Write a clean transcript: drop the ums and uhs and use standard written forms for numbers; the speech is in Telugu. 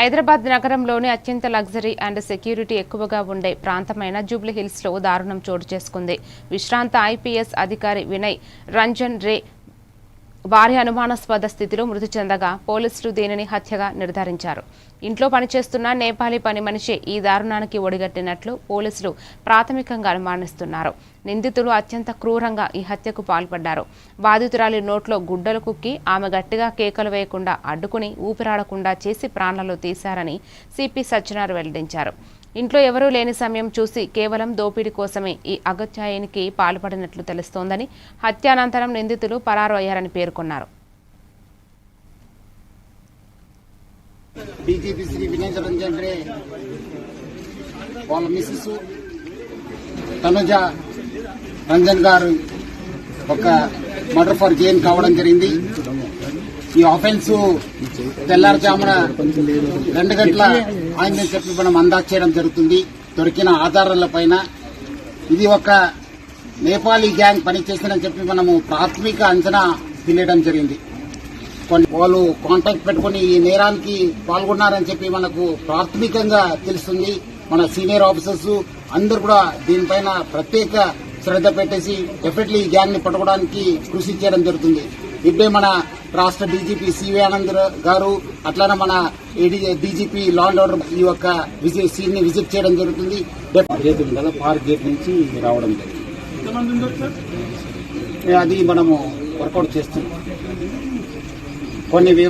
హైదరాబాద్ నగరంలోని అత్యంత లగ్జరీ అండ్ సెక్యూరిటీ ఎక్కువగా ఉండే ప్రాంతమైన జూబ్లీహిల్స్ లో దారుణం చోటు చేసుకుంది. విశ్రాంత ఐపీఎస్ అధికారి వినయ్ రంజన్ రే భారీ అనుమానాస్పద స్థితిలో మృతి చెందగా పోలీసులు దీనిని హత్యగా నిర్ధారించారు. ఇంట్లో పనిచేస్తున్న నేపాలీ పని మనిషి ఈ దారుణానికి ఒడిగట్టినట్లు పోలీసులు ప్రాథమికంగా అనుమానిస్తున్నారు. నిందితులు అత్యంత క్రూరంగా ఈ హత్యకు పాల్పడ్డారు. బాధితురాలి నోట్లో గుడ్డలు కుక్కి ఆమె గట్టిగా కేకలు వేయకుండా అడ్డుకుని ఊపిరాడకుండా చేసి ప్రాణాలు తీశారని సిపి సజ్జనార్ వెల్లడించారు. ఇంట్లో ఎవరూ లేని సమయం చూసి కేవలం దోపిడీ కోసమే ఈ అగత్యానికి పాల్పడినట్లు తెలుస్తోందని, హత్యానంతరం నిందితులు పరారు అయ్యారని పేర్కొన్నారు. డీజీపీ శ్రీ వినయ్ రంజన్ రే వాళ్ళ మిస్సెస్ తనుజ రంజన్ గారు ఒక మర్డర్ ఫర్ గెయిన్ కావడం జరిగింది. ఈ ఆఫెన్స్ తెల్లారుజామున 2 గంటల ఆయన చెప్పి మనం అందాజు చేయడం జరుగుతుంది. దొరికిన ఆధారాల పైన ఇది ఒక నేపాలీ గ్యాంగ్ పనిచేసిందని చెప్పి మనము ప్రాథమిక అంచనా తెలియడం జరిగింది. వాళ్ళు కాంటాక్ట్ పెట్టుకుని ఈ నేరానికి పాల్గొన్నారని చెప్పి మనకు ప్రాథమికంగా తెలుస్తుంది. మన సీనియర్ ఆఫీసర్స్ అందరూ కూడా దీనిపైన ప్రత్యేక శ్రద్ధ పెట్టేసి డెఫినెట్లీ ఈ గ్యాంగ్ ని పట్టుకోవడానికి కృషి చేయడం జరుగుతుంది. ఇప్పుడే మన రాష్ట్ర డీజీపీ సివి ఆనంద్ గారు అట్లానే మన డీజీపీ లా అండ్ ఆర్డర్ ఈ యొక్క సీన్ ని విజిట్ చేయడం జరుగుతుంది. పార్క్ గేట్ నుంచి రావడం జరిగింది. అది మనము వర్కౌట్ చేస్తున్నాం. కొన్ని